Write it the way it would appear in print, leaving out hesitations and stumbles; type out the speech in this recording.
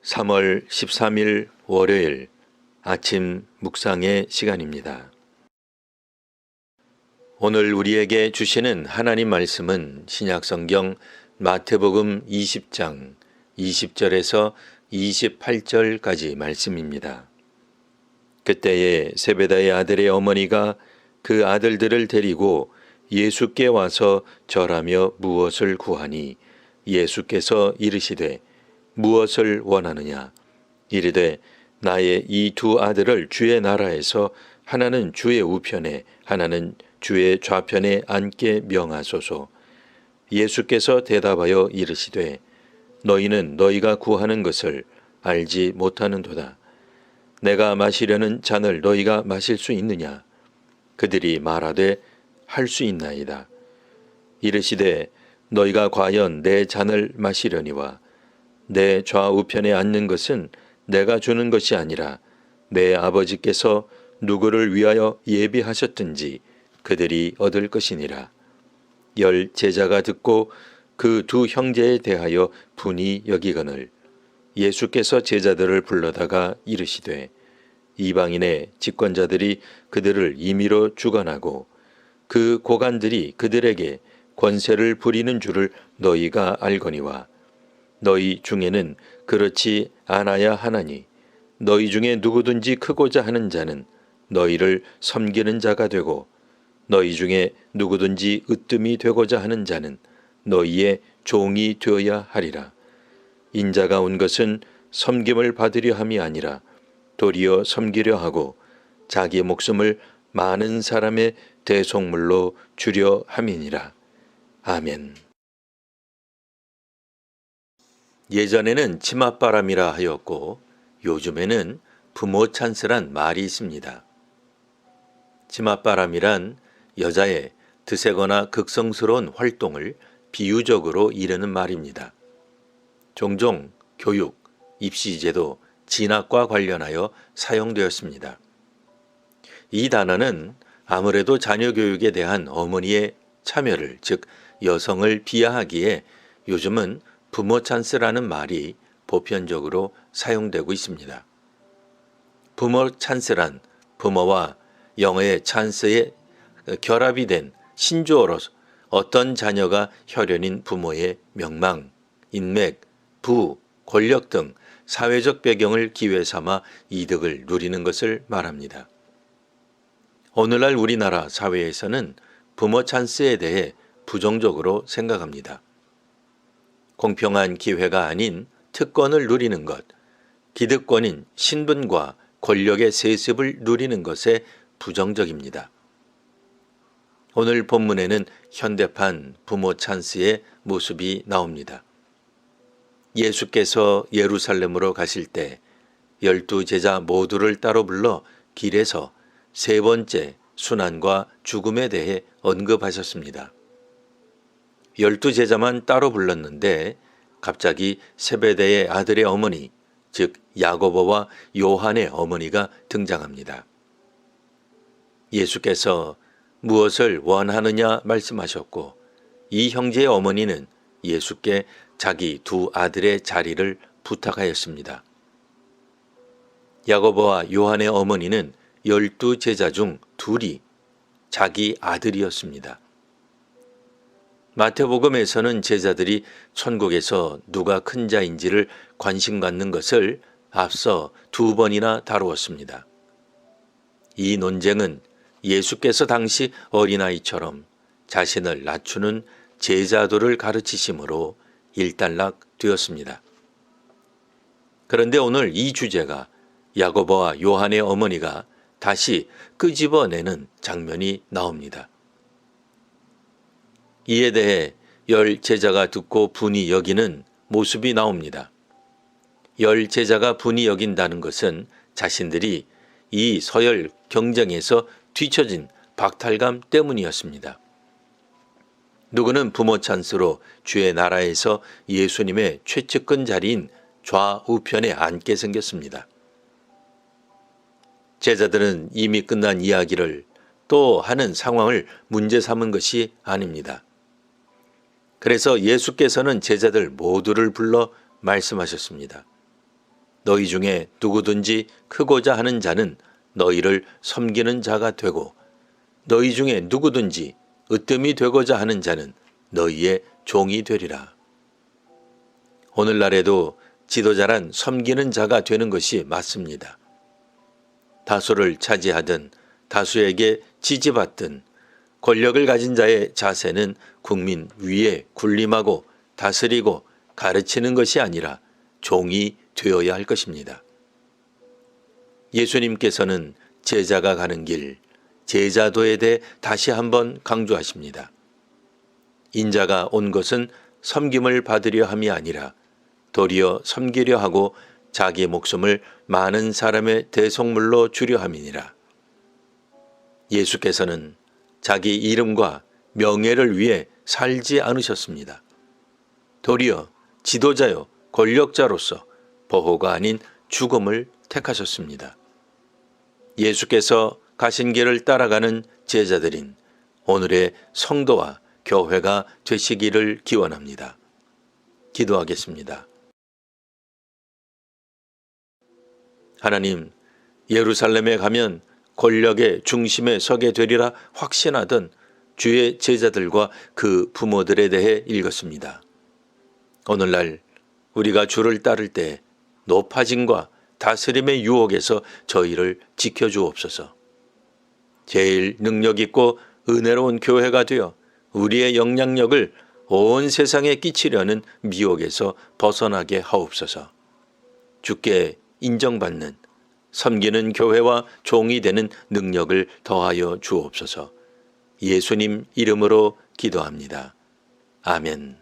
3월 13일 월요일 아침 묵상의 시간입니다. 오늘 우리에게 주시는 하나님 말씀은 신약성경 마태복음 20장 20절에서 28절까지 말씀입니다. 그때에 세베다의 아들의 어머니가 그 아들들을 데리고 예수께 와서 절하며 무엇을 구하니 예수께서 이르시되 무엇을 원하느냐? 이르되 나의 이 두 아들을 주의 나라에서 하나는 주의 우편에 하나는 주의 좌편에 앉게 명하소서. 예수께서 대답하여 이르시되 너희는 너희가 구하는 것을 알지 못하는도다. 내가 마시려는 잔을 너희가 마실 수 있느냐? 그들이 말하되 할 수 있나이다. 이르시되 너희가 과연 내 잔을 마시려니와 내 좌우편에 앉는 것은 내가 주는 것이 아니라 내 아버지께서 누구를 위하여 예비하셨든지 그들이 얻을 것이니라. 10 제자가 듣고 그 두 형제에 대하여 분이 여기거늘 예수께서 제자들을 불러다가 이르시되 이방인의 집권자들이 그들을 임의로 주관하고 그 고관들이 그들에게 권세를 부리는 줄을 너희가 알거니와 너희 중에는 그렇지 않아야 하나니 너희 중에 누구든지 크고자 하는 자는 너희를 섬기는 자가 되고 너희 중에 누구든지 으뜸이 되고자 하는 자는 너희의 종이 되어야 하리라. 인자가 온 것은 섬김을 받으려 함이 아니라 도리어 섬기려 하고 자기 목숨을 많은 사람의 대속물로 주려 함이니라. 아멘. 예전에는 치맛바람이라 하였고 요즘에는 부모 찬스란 말이 있습니다. 치맛바람이란 여자의 드세거나 극성스러운 활동을 비유적으로 이르는 말입니다. 종종 교육, 입시제도, 진학과 관련하여 사용되었습니다. 이 단어는 아무래도 자녀 교육에 대한 어머니의 참여를, 즉 여성을 비하하기에 요즘은 부모 찬스라는 말이 보편적으로 사용되고 있습니다. 부모 찬스란 부모와 영어의 찬스의 결합이 된 신조어로서 어떤 자녀가 혈연인 부모의 명망, 인맥, 부, 권력 등 사회적 배경을 기회 삼아 이득을 누리는 것을 말합니다. 오늘날 우리나라 사회에서는 부모 찬스에 대해 부정적으로 생각합니다. 공평한 기회가 아닌 특권을 누리는 것, 기득권인 신분과 권력의 세습을 누리는 것에 부정적입니다. 오늘 본문에는 현대판 부모 찬스의 모습이 나옵니다. 예수께서 예루살렘으로 가실 때 12 제자 모두를 따로 불러 길에서 세 번째 순환과 죽음에 대해 언급하셨습니다. 12 제자만 따로 불렀는데 갑자기 세베대의 아들의 어머니, 즉 야고보와 요한의 어머니가 등장합니다. 예수께서 무엇을 원하느냐 말씀하셨고 이 형제의 어머니는 예수께 자기 두 아들의 자리를 부탁하였습니다. 야고보와 요한의 어머니는 12 제자 중 둘이 자기 아들이었습니다. 마태복음에서는 제자들이 천국에서 누가 큰 자인지를 관심 갖는 것을 앞서 2번이나 다루었습니다. 이 논쟁은 예수께서 당시 어린아이처럼 자신을 낮추는 제자도를 가르치심으로 일단락되었습니다. 그런데 오늘 이 주제가 야고보와 요한의 어머니가 다시 끄집어내는 장면이 나옵니다. 이에 대해 10 제자가 듣고 분이 여기는 모습이 나옵니다. 10 제자가 분이 여긴다는 것은 자신들이 이 서열 경쟁에서 뒤처진 박탈감 때문이었습니다. 누구는 부모 찬스로 주의 나라에서 예수님의 최측근 자리인 좌우편에 앉게 생겼습니다. 제자들은 이미 끝난 이야기를 또 하는 상황을 문제 삼은 것이 아닙니다. 그래서 예수께서는 제자들 모두를 불러 말씀하셨습니다. 너희 중에 누구든지 크고자 하는 자는 너희를 섬기는 자가 되고 너희 중에 누구든지 으뜸이 되고자 하는 자는 너희의 종이 되리라. 오늘날에도 지도자란 섬기는 자가 되는 것이 맞습니다. 다수를 차지하든 다수에게 지지받든 권력을 가진 자의 자세는 국민 위에 군림하고 다스리고 가르치는 것이 아니라 종이 되어야 할 것입니다. 예수님께서는 제자가 가는 길, 제자도에 대해 다시 한번 강조하십니다. 인자가 온 것은 섬김을 받으려 함이 아니라 도리어 섬기려 하고 자기 목숨을 많은 사람의 대속물로 주려 함이니라. 예수께서는 자기 이름과 명예를 위해 살지 않으셨습니다. 도리어 지도자요 권력자로서 보호가 아닌 죽음을 택하셨습니다. 예수께서 가신 길을 따라가는 제자들인 오늘의 성도와 교회가 되시기를 기원합니다. 기도하겠습니다. 하나님, 예루살렘에 가면 권력의 중심에 서게 되리라 확신하던 주의 제자들과 그 부모들에 대해 읽었습니다. 오늘날 우리가 주를 따를 때 높아짐과 다스림의 유혹에서 저희를 지켜주옵소서. 제일 능력 있고 은혜로운 교회가 되어 우리의 영향력을 온 세상에 끼치려는 미혹에서 벗어나게 하옵소서. 주께 인정받는 섬기는 교회와 종이 되는 능력을 더하여 주옵소서. 예수님 이름으로 기도합니다. 아멘.